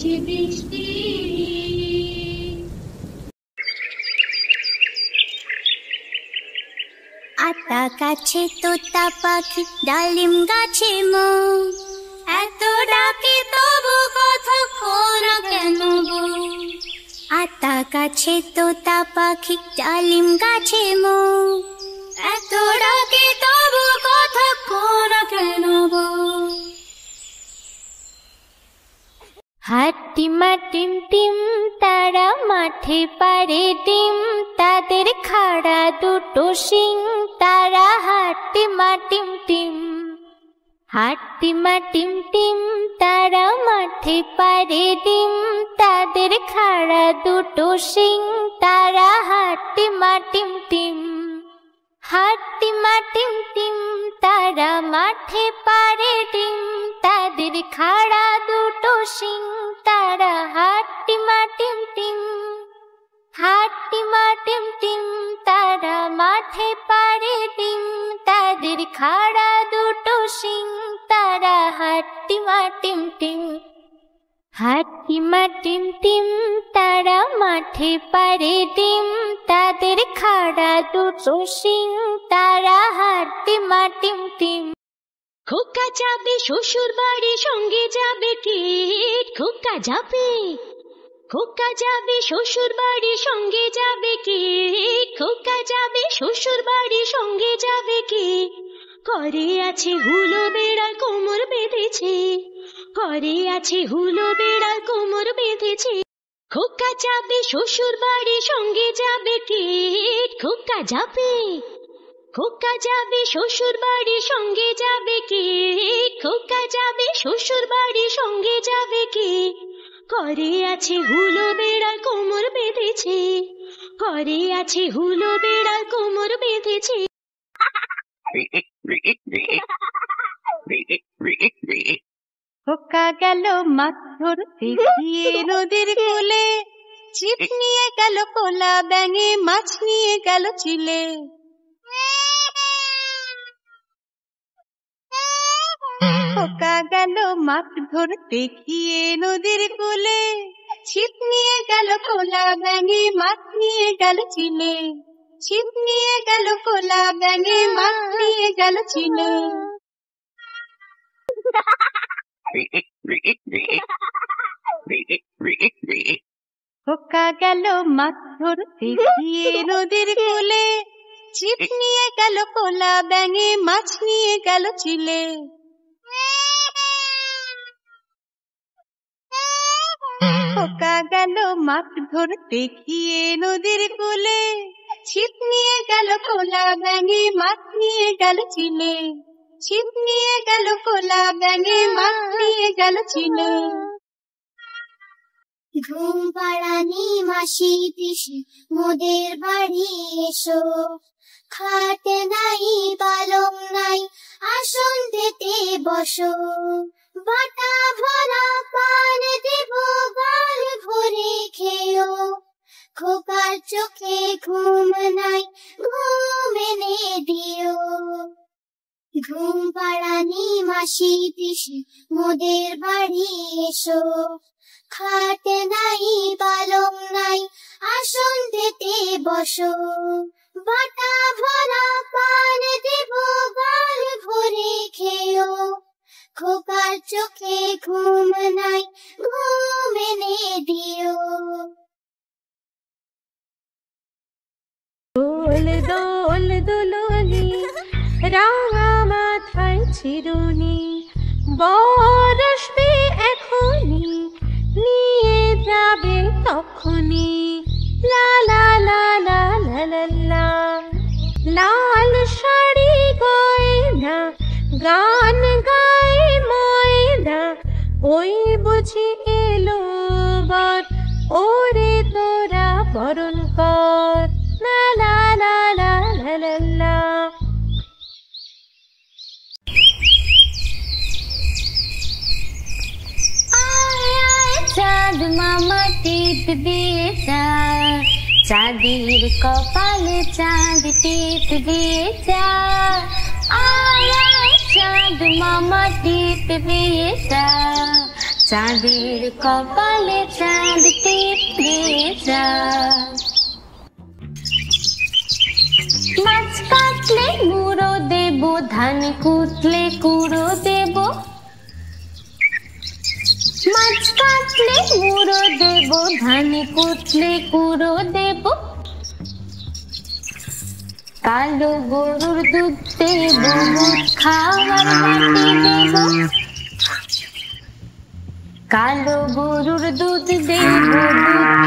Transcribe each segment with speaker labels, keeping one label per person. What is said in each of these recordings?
Speaker 1: ঝরছে বৃষ্টি।
Speaker 2: আতা গাছে তোতা পাখি, ডালিম গাছে মৌ, এত ডাকে তবু কথা খোরা কেন গো? আতা গাছে তোতা পাখি, ডালিম গাছে মৌ, এত ডাকে তবু কথা খোরা কেন গো? হাট্টিমা টিম টিম, তারা মাঠে পারে ডিম, তাদের খাড়া দুটো শিং, তারা হাট্টিমা টিম টিম। হাট্টিমা টিম টিম, তারা মাঠে পারে ডিম, তাদের খাড়া দুটো শিং, তারা হাট্টিমা টিম টিম। হাট্টিমা টিম টিম, তারা মাঠে পারে ডিম, তাদের খাড়া দুটো শিং, তারা হাট্টিমা টিম টিম। হাট্টিমা টিম টিম, তারা মাঠে পারে ডিম, তাদের খাড়া দুটো শিং, তারা হাট্টিমা টিম টিম। হাট্টিমা টিম টিম, তারা মাঠে পারে ডিম, তাদের খাড়া দুটো শিং, তারা হাট্টিমা টিম টিম।
Speaker 1: খোকা যাবে শ্বশুর বাড়ি, সঙ্গে যাবে কিট। খোকা যাবে, খোকা যাবে শ্বশুর বাড়ি, সঙ্গে যাবে কিট। খোকা যাবে শ্বশুর বাড়ি, সঙ্গে যাবে কিট। ঘরে আছে হুলো বেড়াল, কোমর বেঁধেছে। ঘরে আছে হুলো বেড়াল, কোমর বেঁধেছে। খোকা যাবে শ্বশুর বাড়ি, সঙ্গে যাবে কিট। খোকা যাবে, খোকা যাবে শ্বশুর বাড়ি, সঙ্গে যাবে কিট। খোকা যাবে শ্বশুর বাড়ি, সঙ্গে যাবে কিট। ঘরে আছে হুলো বেড়াল, কোমর বেঁধেছে। ঘরে আছে হুলো বেড়াল, কোমর বেঁধেছে।
Speaker 2: খোকা গেল মাছ ধরতে গিয়ে নদীর কূলে, ছিপ নিয়ে গেল কোলা ব্যাঙে, মাছ নিয়ে গেল চিলে। খোকা গেল মাছ ধরতে গিয়ে নদীর কূলে, ছিপ নিয়ে গেল কোলা ব্যাঙে, মাছ নিয়ে গেল চিলে। ছিপ নিয়ে গেল কোলা ব্যাঙে, মাছ নিয়ে গেল চিলে। খোকা গেল মাছ ধরতে গিয়ে নদীর কূলে, ছিপ নিয়ে গেল কোলা ব্যাঙে, মাছ নিয়ে গেল চিলে। খোকা গেল মাছ ধরতে গিয়ে নদীর কূলে, ছিপ নিয়ে গেল কোলা ব্যাঙে, মাছ নিয়ে গেল চিলে। ছিপ নিয়ে গেল কোলা ব্যাঙে, মাছ নিয়ে গেল চিলে। ঘুম পাড়ানি মাসি পিসি মোদের বাড়ি এসো, খাটে নাই পালং নাই, আসন পেতে বসো। বাটা ভরা পান দেব, গাল ভরে খেও। খোকার চোখে ঘুম নাই, ঘুম এনে দিও। ঘুম পাড়ানি মাসি পিসি মোদের বাড়ি এসো, খাটে নাই পালং নাই, আসন পেতে বসো। বাটা ভরা পান দেব, গাল ভরে খেও। খোকার চোখে ঘুম নাই, ঘুম এনে দিও।
Speaker 3: দোল দোল দোলনি, রাঙা মাথায় চিরুনি, বর আসবে এখনি, নিয়ে যাবে তখনি। লা লা লা লা লা লা লা। লাল শাড়ি গয়না, গান গায়ে ময়না, ওই বুঝি এলো বর, ওরে তোরা বরণ কর। লা লা লা লা লা লা লা।
Speaker 2: চাঁদ মামা টিপ দিয়ে যা, চাঁদের কপালে চাঁদ টিপ দিয়ে যা। আয় চাঁদ মামা টিপ দিয়ে যা,
Speaker 3: চাঁদের কপালে চাঁদ টিপ দিয়ে যা। মাছ কাটলে গুঁড়ো দেব, ধান কুটলে কুড়ো দেব। মাছ কাটলে গুঁড়ো দেব, ধান কুটলে কুড়ো দেব। কালো গরুর দুধ দেব, দুধ খাওয়ার বাটি দেব। কালো গরুর দুধ দেব, দুধ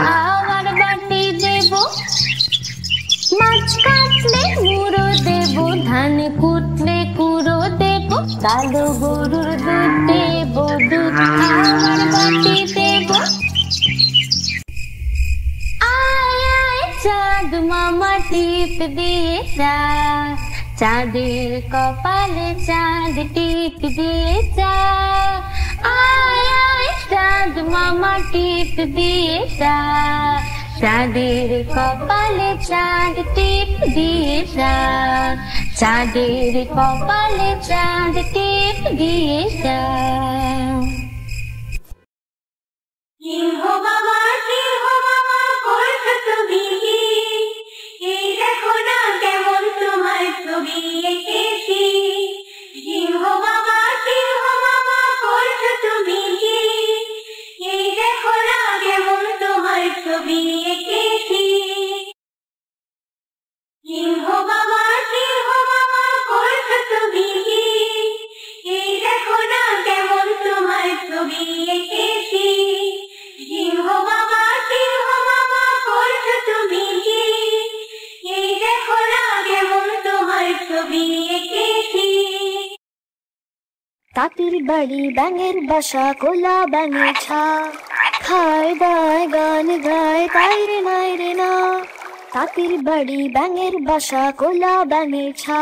Speaker 3: খাওয়ার বাটি দেব। মাছ কাটলে গুঁড়ো দেব, ধান কুটলে কুড়ো দেব। কালো গরুর দুধ দেব, দুধ খাওয়ার বাটি দেব। আয় আয় চাঁদ মামা টিপ দিয়ে যা, চাঁদের কপালে চাঁদ টিপ দিয়ে যা। আয় আয় চাঁদ মামা টিপ দিয়ে যা, চাঁদের কপালে চাঁদ টিপ দিয়ে যা। চাঁদের কপালে চাঁদ টিপ দিয়ে যা।
Speaker 2: সিংহ বাবা করছো তুমি, এই দেখো না কেমন তোমার ছবি এঁকেছি। সিংহ বাবা করছো তুমি, এই দেখো না কেমন তোমার ছবি এঁকেছি। সিংহ বাবা করছো তুমি, এই দেখো না কেমন তোমার ছবি এঁকেছি। সিংহ বাবা করছো তুমি, এই দেখো না কেমন তোমার ছবি এঁকেছি।
Speaker 3: তাঁতির বাড়ি ব্যাঙের বাসা, কোলা ব্যাঙের ছা। খায় দায় গান গায় তাই রে নাই রে না। তাঁতির বাড়ি ব্যাঙের বাসা, কোলা ব্যাঙের ছা।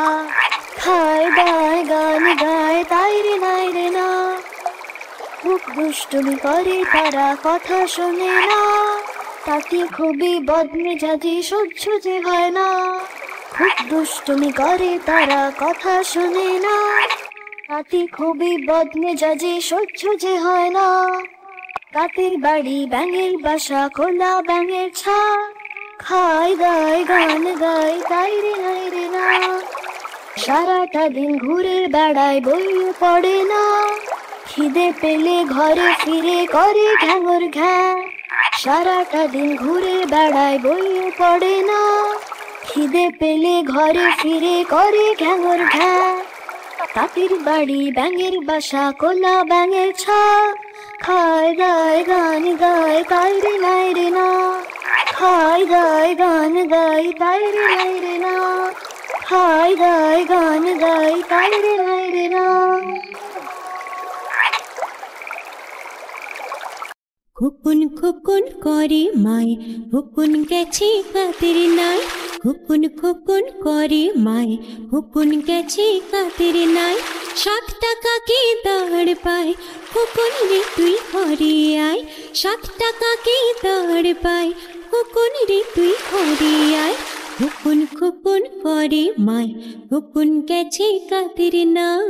Speaker 3: খায় দায় গান গায় তাই রে নাই রে না। খুব দুষ্টুমি করে তারা, কথা শোনে না। তাঁতি খুবই বদমেজাজি, সহ্য যে হয় না। খুব দুষ্টুমি করে তারা, কথা শোনে না। তাঁতি খুবই বদমেজাজি, সহ্য যে হয় না। তাঁতির বাড়ি ব্যাঙের বাসা, কোলা ব্যাঙের ছা। খায় দায় গান গায় তাই রে নাই রে না। সারাটা দিন ঘুরে বেড়ায়, বইও পড়ে না। খিদে পেলে ঘরে ফিরে করে ঘ্যাঙর ঘ্যা। সারাটা দিন ঘুরে বেড়ায়, বইও পড়ে না। খিদে পেলে ঘরে ফিরে করে ঘ্যাঙর ঘ্যা। তাঁতির বাড়ি ব্যাঙের বাসা, কোলা ব্যাঙের ছা। খায় দায় গান গায় তাই রে নাই রে না। খায় দায় গান গায় তাই রে নাই রে না। খায় দায় গান গায় তাই রে নাই রে না।
Speaker 1: খুকুন খুকুন করে মায়, হুকুন গেছে কাদের নাই। খুকুন খুকুন করে মায়, হুকুন গেছে কাদের নাই। 7 টাকা কে দাঁড় পায়, হুকুন রে তুই ঘরে আয়। 7 টাকা কে দাঁড় পায়, হুকুন রে তুই ঘরে আয়। হুকুন খুকুন করে মায়, হুকুন গেছে কাদের নাই।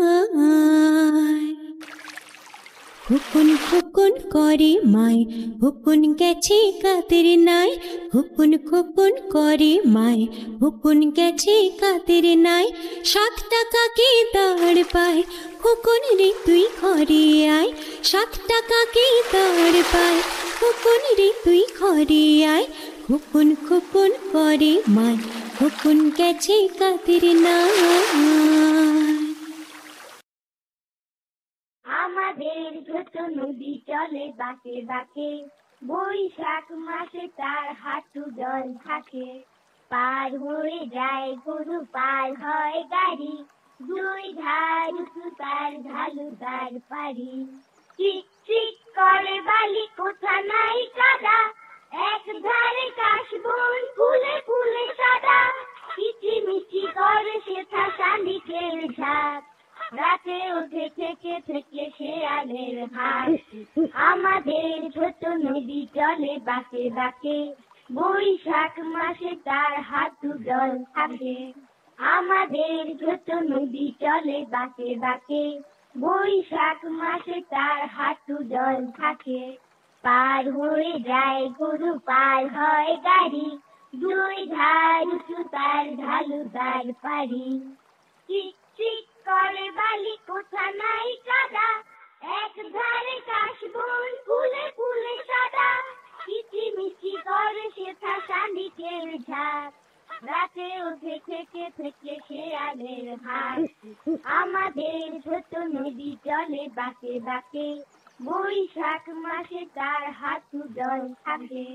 Speaker 1: হুকুন খুকুন করে মায়, হুকুন গেছে কাদের নাই। হুকুন খুকুন করে মায়, হুকুন গেছে কাদের নাই। 7 টাকা কে দাঁড় পায়, হুকুন রে তুই ঘরে আয়। 7 টাকা কে দাঁড় পায়, হুকুন রে তুই ঘরে আয়। হুকুন খুকুন করে মায়, হুকুন গেছে কাদের নাই।
Speaker 2: আমাদের ছোট নদী চলে বাঁকে বাঁকে, বৈশাখ মাসে তার হাঁটু জল থাকে। পার হয়ে যায় গরু, পার হয় গাড়ি, 2 ধার উঁচু তার ঢালু তার পাড়ি। চিক চিক করে বালি, কোথা নাই কাদা, এক ধারে কাশবন ফুলে ফুলে সাদা। কিচিমিচি করে সেথা শালিকের ঝাঁক, রাতে ওঠে থেকে থেকে শেয়ালের হাট। আমাদের ছোট নদী চলে বাঁকে বাঁকে, বৈশাখ মাসে তার হাঁটু জল থাকে। আমাদের ছোট নদী চলে বাঁকে বাঁকে,
Speaker 4: বৈশাখ মাসে তার হাঁটু জল থাকে, পার হয়ে যায় গরু, পার হয় গাড়ি, দুই ধার উঁচু তার ঢালুদার পাড়ি। চিক চিক করে বালি, কোথা নাই কাদা, এক ধারে কাশবন ফুলে ফুলে সাদা, কিচিমিচি করে সেথা শালিকের ঝাঁক, রাতে ওঠে থেকে থেকে শেয়ালের হাট। আমাদের ছোট নদী চলে বাঁকে বাঁকে, বৈশাখ মাসে তার হাঁটু জল থাকে।